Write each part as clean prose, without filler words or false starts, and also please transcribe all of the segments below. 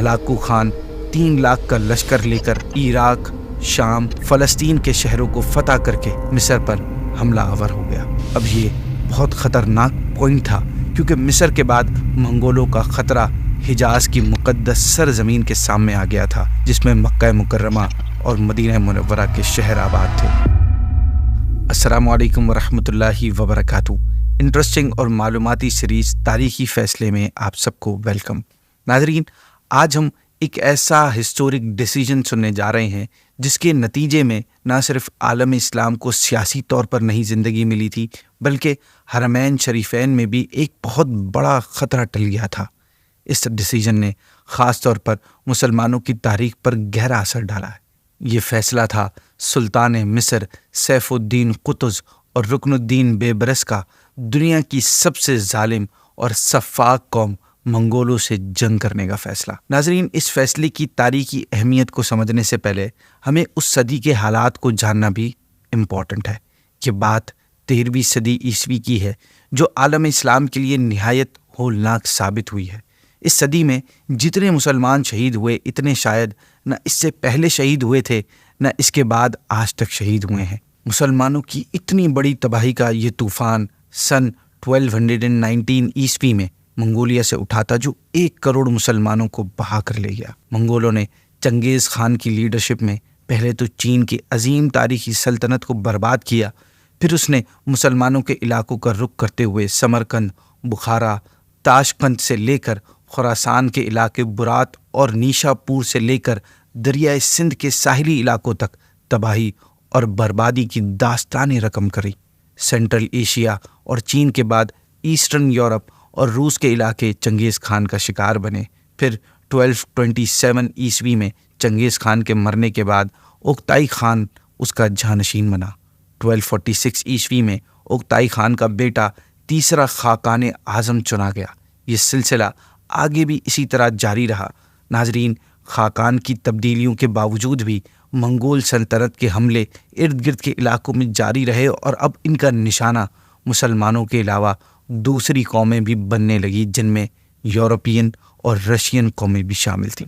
Hulagu Khan 3 lakh کا لشکر لے کر عراق، شام، فلسطین کے شہروں کو فتح کر کے مصر پر حملہ آور ہو گیا۔ اب یہ بہت خطرناک پوائنٹ تھا کیونکہ مصر کے بعد منگولوں کا خطرہ حجاز کی مقدس سرزمین کے سامنے آ گیا تھا، جس میں مکہ مکرمہ اور مدینہ منورہ کے شہر آباد تھے۔ السلام علیکم ورحمۃ اللہ وبرکاتہ۔ انٹرسٹنگ اور معلوماتی سیریز تاریخی فیصلے میں آپ سب کو ویلکم۔ ناظرین، آج ہم ایک ایسا ہسٹورک ڈیسیجن سننے جا رہے ہیں جس کے نتیجے میں نہ صرف عالم اسلام کو سیاسی طور پر نئی زندگی ملی تھی، بلکہ حرمین شریفین میں بھی ایک بہت بڑا خطرہ ٹل گیا تھا۔ اس ڈیسیجن نے خاص طور پر مسلمانوں کی تاریخ پر گہرا اثر ڈالا ہے۔ یہ فیصلہ تھا سلطان مصر سیف الدین قطز اور رکن الدین بیبرس کا دنیا کی سب سے ظالم اور سفاک قوم منگولوں سے جنگ کرنے کا فیصلہ۔ ناظرین، اس فیصلے کی تاریخی اہمیت کو سمجھنے سے پہلے ہمیں اس صدی کے حالات کو جاننا بھی امپورٹنٹ ہے۔ یہ بات 13ویں صدی عیسوی کی ہے، جو عالم اسلام کے لیے نہایت ہولناک ثابت ہوئی ہے۔ اس صدی میں جتنے مسلمان شہید ہوئے، اتنے شاید نہ اس سے پہلے شہید ہوئے تھے، نہ اس کے بعد آج تک شہید ہوئے ہیں۔ مسلمانوں کی اتنی بڑی تباہی کا یہ طوفان سن 1219 عیسوی میں منگولیا سے اٹھا تھا، جو 1 کروڑ مسلمانوں کو بہا کر لے گیا۔ منگولوں نے چنگیز خان کی لیڈرشپ میں پہلے تو چین کی عظیم تاریخی سلطنت کو برباد کیا، پھر اس نے مسلمانوں کے علاقوں کا رخ کرتے ہوئے سمرقند، بخارا، تاشقند سے لے کر خراسان کے علاقے برات اور نیشا پور سے لے کر دریائے سندھ کے ساحلی علاقوں تک تباہی اور بربادی کی داستانیں رقم کری۔ سینٹرل ایشیا اور چین کے بعد ایسٹرن یورپ اور روس کے علاقے چنگیز خان کا شکار بنے۔ پھر 1227 عیسوی میں چنگیز خان کے مرنے کے بعد اوکتائی خان اس کا جانشین بنا۔ 1246 عیسوی میں اوکتائی خان کا بیٹا تیسرا خاقان اعظم چنا گیا۔ یہ سلسلہ آگے بھی اسی طرح جاری رہا۔ ناظرین، خاقان کی تبدیلیوں کے باوجود بھی منگول سلطنت کے حملے ارد گرد کے علاقوں میں جاری رہے اور اب ان کا نشانہ مسلمانوں کے علاوہ دوسری قومیں بھی بننے لگی، جن میں یورپین اور رشین قومیں بھی شامل تھیں۔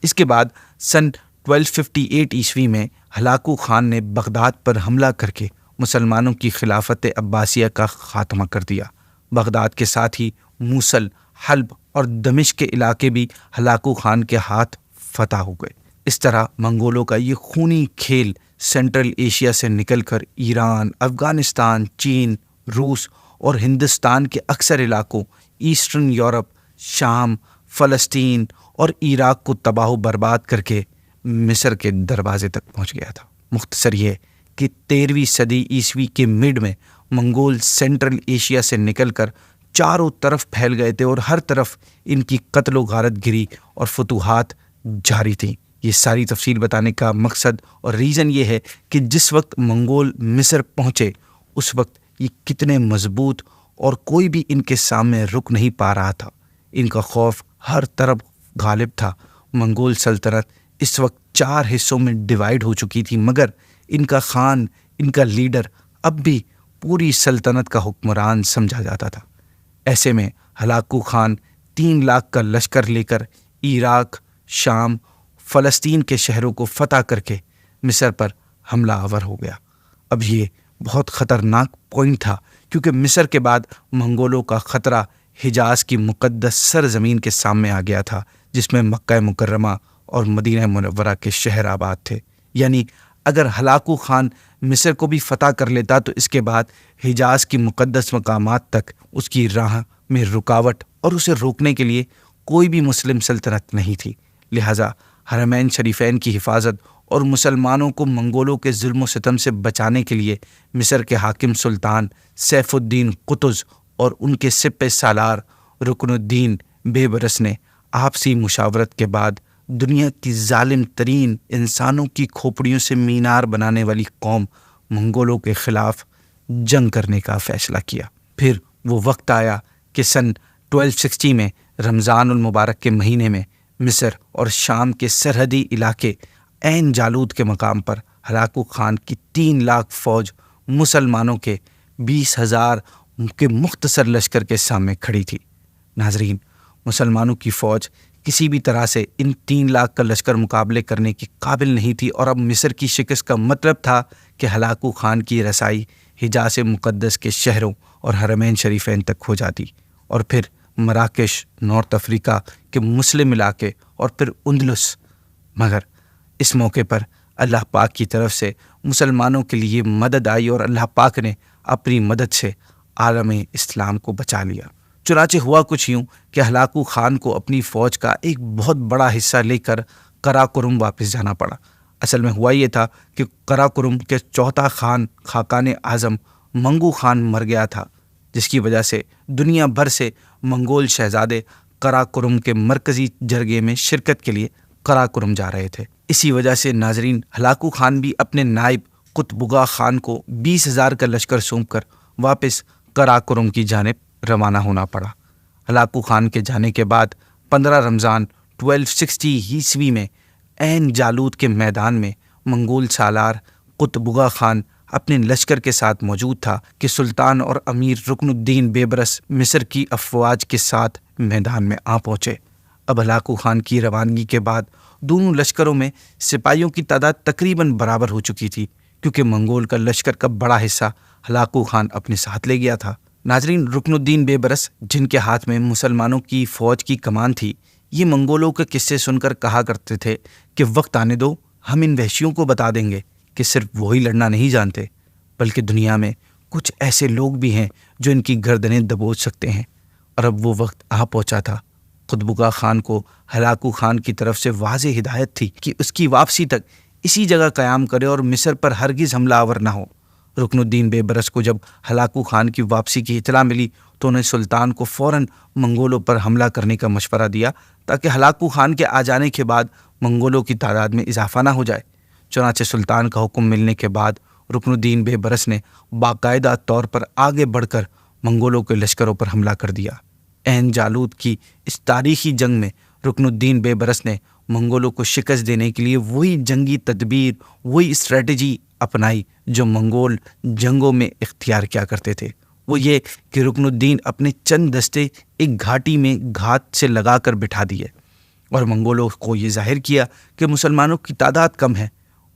اس کے بعد سن 1258 عیسوی میں ہلاکو خان نے بغداد پر حملہ کر کے مسلمانوں کی خلافت عباسیہ کا خاتمہ کر دیا۔ بغداد کے ساتھ ہی موصل، حلب اور دمشق کے علاقے بھی ہلاکو خان کے ہاتھ فتح ہو گئے۔ اس طرح منگولوں کا یہ خونی کھیل سینٹرل ایشیا سے نکل کر ایران، افغانستان، چین، روس اور ہندوستان کے اکثر علاقوں، ایسٹرن یورپ، شام، فلسطین اور عراق کو تباہ و برباد کر کے مصر کے دروازے تک پہنچ گیا تھا۔ مختصر یہ کہ 13ویں صدی عیسوی کے مڈ میں منگول سینٹرل ایشیا سے نکل کر چاروں طرف پھیل گئے تھے اور ہر طرف ان کی قتل و غارت گری اور فتوحات جاری تھیں۔ یہ ساری تفصیل بتانے کا مقصد اور ریزن یہ ہے کہ جس وقت منگول مصر پہنچے اس وقت یہ کتنے مضبوط اور کوئی بھی ان کے سامنے رک نہیں پا رہا تھا۔ ان کا خوف ہر طرف غالب تھا۔ منگول سلطنت اس وقت 4 حصوں میں ڈیوائیڈ ہو چکی تھی، مگر ان کا خان، ان کا لیڈر اب بھی پوری سلطنت کا حکمران سمجھا جاتا تھا۔ ایسے میں ہلاکو خان 3 لاکھ کا لشکر لے کر عراق، شام، فلسطین کے شہروں کو فتح کر کے مصر پر حملہ آور ہو گیا۔ اب یہ بہت خطرناک پوائنٹ تھا کیونکہ مصر کے بعد منگولوں کا خطرہ حجاز کی مقدس سرزمین کے سامنے آ گیا تھا، جس میں مکہ مکرمہ اور مدینہ منورہ کے شہر آباد تھے۔ یعنی اگر ہلاکو خان مصر کو بھی فتح کر لیتا تو اس کے بعد حجاز کی مقدس مقامات تک اس کی راہ میں رکاوٹ اور اسے روکنے کے لیے کوئی بھی مسلم سلطنت نہیں تھی۔ لہٰذا حرمین شریفین کی حفاظت اور مسلمانوں کو منگولوں کے ظلم و ستم سے بچانے کے لیے مصر کے حاکم سلطان سیف الدین قطز اور ان کے سپہ سالار رکن الدین بیبرس نے آپسی مشاورت کے بعد دنیا کی ظالم ترین انسانوں کی کھوپڑیوں سے مینار بنانے والی قوم منگولوں کے خلاف جنگ کرنے کا فیصلہ کیا۔ پھر وہ وقت آیا کہ سن 1260 میں رمضان المبارک کے مہینے میں مصر اور شام کے سرحدی علاقے عین جالوت کے مقام پر ہلاکو خان کی 3 لاکھ فوج مسلمانوں کے 20,000 کے مختصر لشکر کے سامنے کھڑی تھی۔ ناظرین، مسلمانوں کی فوج کسی بھی طرح سے ان 3 لاکھ کا لشکر مقابلے کرنے کے قابل نہیں تھی، اور اب مصر کی شکست کا مطلب تھا کہ ہلاکو خان کی رسائی حجاز مقدس کے شہروں اور حرمین شریفین تک ہو جاتی، اور پھر مراکش، نارتھ افریقہ کے مسلم علاقے، اور پھر اندلس۔ مگر اس موقع پر اللہ پاک کی طرف سے مسلمانوں کے لیے مدد آئی، اور اللہ پاک نے اپنی مدد سے عالم اسلام کو بچا لیا۔ چنانچہ ہوا کچھ یوں کہ ہلاکو خان کو اپنی فوج کا ایک بہت بڑا حصہ لے کر قراقرم واپس جانا پڑا۔ اصل میں ہوا یہ تھا کہ قراقرم کے چوتھا خان، خاقان اعظم منگو خان مر گیا تھا، جس کی وجہ سے دنیا بھر سے منگول شہزادے قراقرم کے مرکزی جرگے میں شرکت کے لیے قراقرم جا رہے تھے۔ اسی وجہ سے ناظرین، ہلاکو خان بھی اپنے نائب قطبگا خان کو 20,000 کا لشکر سونپ کر واپس قراقرم کی جانب روانہ ہونا پڑا۔ ہلاکو خان کے جانے کے بعد 15 رمضان 1260 عیسوی میں عین جالوت کے میدان میں منگول سالار قطبگا خان اپنے لشکر کے ساتھ موجود تھا کہ سلطان اور امیر رکن الدین بیبرس مصر کی افواج کے ساتھ میدان میں آ پہنچے۔ اب ہلاکو خان کی روانگی کے بعد دونوں لشکروں میں سپاہیوں کی تعداد تقریباً برابر ہو چکی تھی، کیونکہ منگول کا لشکر کا بڑا حصہ ہلاکو خان اپنے ساتھ لے گیا تھا۔ ناظرین، رکن الدین بیبرس، جن کے ہاتھ میں مسلمانوں کی فوج کی کمان تھی، یہ منگولوں کے قصے سن کر کہا کرتے تھے کہ وقت آنے دو، ہم ان وحشیوں کو بتا دیں گے کہ صرف وہی لڑنا نہیں جانتے، بلکہ دنیا میں کچھ ایسے لوگ بھی ہیں جو ان کی گردنیں دبوچ سکتے ہیں۔ اور اب وہ وقت آ پہنچا تھا۔ قطبگا خان کو ہلاکو خان کی طرف سے واضح ہدایت تھی کہ اس کی واپسی تک اسی جگہ قیام کرے اور مصر پر ہرگز حملہ آور نہ ہو۔ رکن الدین بیبرس کو جب ہلاکو خان کی واپسی کی اطلاع ملی تو انہیں سلطان کو فوراً منگولوں پر حملہ کرنے کا مشورہ دیا، تاکہ ہلاکو خان کے آ جانے کے بعد منگولوں کی تعداد میں اضافہ نہ ہو جائے۔ چنانچہ سلطان کا حکم ملنے کے بعد رکن الدین بیبرس نے باقاعدہ طور پر آگے بڑھ کر منگولوں کے لشکروں پر حملہ کر دیا۔ عین جالوت کی اس تاریخی جنگ میں رکن الدین بیبرس نے منگولوں کو شکست دینے کے لیے وہی جنگی تدبیر، وہی اسٹریٹجی اپنائی جو منگول جنگوں میں اختیار کیا کرتے تھے۔ وہ یہ کہ رکن الدین اپنے چند دستے ایک گھاٹی میں گھات سے لگا کر بٹھا دیے، اور منگولوں کو یہ ظاہر کیا کہ مسلمانوں کی تعداد کم ہے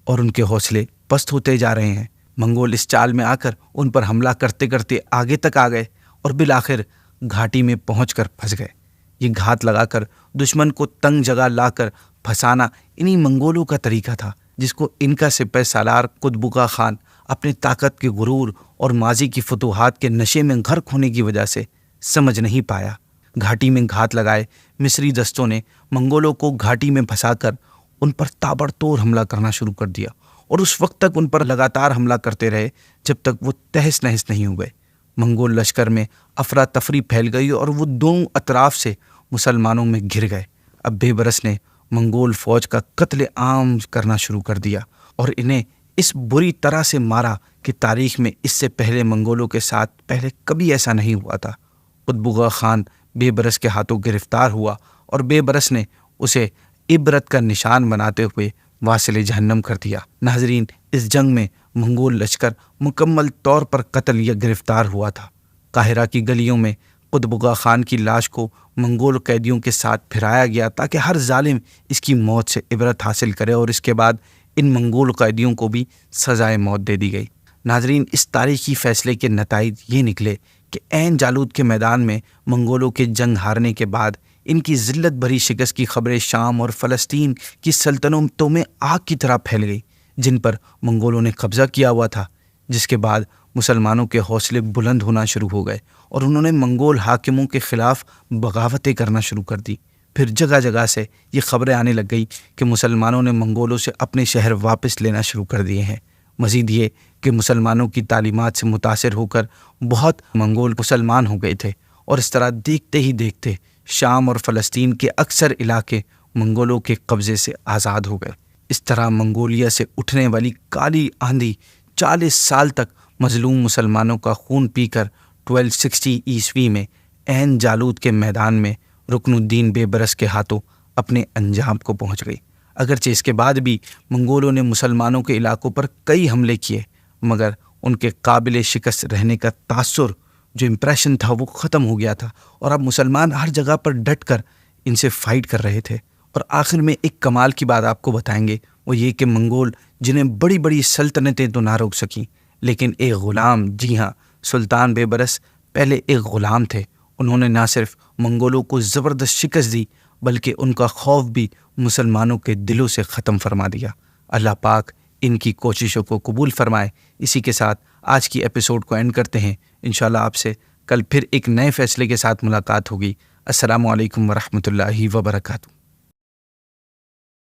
اور ان کے حوصلے پست ہوتے جا رہے ہیں۔ منگول اس چال میں آ کر ان پر حملہ کرتے کرتے آگے تک آ گئے اور بالآخر گھاٹی میں پہنچ کر پھنس گئے۔ یہ گھات لگا کر دشمن کو تنگ جگہ لا کر پھنسانا انہی منگولوں کا طریقہ تھا، جس کو ان کا سپہ سالار قطبگا خان اپنے طاقت کے غرور اور ماضی کی فتوحات کے نشے میں غرق ہونے کی وجہ سے سمجھ نہیں پایا۔ گھاٹی میں گھات لگائے مصری دستوں نے منگولوں کو گھاٹی میں پھنسا کر ان پر تابڑ توڑ حملہ کرنا شروع کر دیا، اور اس وقت تک ان پر لگاتار حملہ کرتے رہے جب تک وہ تہس نہس نہیں ہوئے۔ منگول لشکر میں افراتفری پھیل گئی اور وہ دونوں اطراف سے مسلمانوں میں گھر گئے۔ اب بیبرس نے منگول فوج کا قتل عام کرنا شروع کر دیا اور انہیں اس بری طرح سے مارا کہ تاریخ میں اس سے پہلے منگولوں کے ساتھ پہلے کبھی ایسا نہیں ہوا تھا۔ قطبگا خان بیبرس کے ہاتھوں گرفتار ہوا اور بیبرس نے اسے عبرت کا نشان بناتے ہوئے واصل جہنم کر دیا۔ ناظرین، اس جنگ میں منگول لشکر مکمل طور پر قتل یا گرفتار ہوا تھا۔ قاہرہ کی گلیوں میں قطبگا خان کی لاش کو منگول قیدیوں کے ساتھ پھرایا گیا تاکہ ہر ظالم اس کی موت سے عبرت حاصل کرے، اور اس کے بعد ان منگول قیدیوں کو بھی سزائے موت دے دی گئی۔ ناظرین، اس تاریخی فیصلے کے نتائج یہ نکلے کہ عین جالوت کے میدان میں منگولوں کے جنگ ہارنے کے بعد ان کی ذلت بھری شکست کی خبریں شام اور فلسطین کی سلطنتوں میں آگ کی طرح پھیل گئی، جن پر منگولوں نے قبضہ کیا ہوا تھا، جس کے بعد مسلمانوں کے حوصلے بلند ہونا شروع ہو گئے اور انہوں نے منگول حاکموں کے خلاف بغاوتیں کرنا شروع کر دی۔ پھر جگہ جگہ سے یہ خبریں آنے لگ گئی کہ مسلمانوں نے منگولوں سے اپنے شہر واپس لینا شروع کر دیے ہیں۔ مزید یہ کہ مسلمانوں کی تعلیمات سے متاثر ہو کر بہت منگول مسلمان ہو گئے تھے، اور اس طرح دیکھتے ہی دیکھتے شام اور فلسطین کے اکثر علاقے منگولوں کے قبضے سے آزاد ہو گئے۔ اس طرح منگولیا سے اٹھنے والی کالی آندھی 40 سال تک مظلوم مسلمانوں کا خون پی کر 1260 عیسوی میں عین جالوت کے میدان میں رکن الدین بیبرس کے ہاتھوں اپنے انجام کو پہنچ گئی۔ اگرچہ اس کے بعد بھی منگولوں نے مسلمانوں کے علاقوں پر کئی حملے کیے، مگر ان کے قابل شکست رہنے کا تاثر، جو امپریشن تھا، وہ ختم ہو گیا تھا، اور اب مسلمان ہر جگہ پر ڈٹ کر ان سے فائٹ کر رہے تھے۔ اور آخر میں ایک کمال کی بات آپ کو بتائیں گے، وہ یہ کہ منگول جنہیں بڑی بڑی سلطنتیں تو نہ روک سکیں، لیکن ایک غلام، جی ہاں، سلطان بیبرس پہلے ایک غلام تھے، انہوں نے نہ صرف منگولوں کو زبردست شکست دی بلکہ ان کا خوف بھی مسلمانوں کے دلوں سے ختم فرما دیا۔ اللہ پاک ان کی کوششوں کو قبول فرمائے۔ اسی کے ساتھ آج کی ایپیسوڈ کو اینڈ کرتے ہیں۔ انشاءاللہ آپ سے کل پھر ایک نئے فیصلے کے ساتھ ملاقات ہوگی۔ السلام علیکم ورحمۃ اللہ وبرکاتہ۔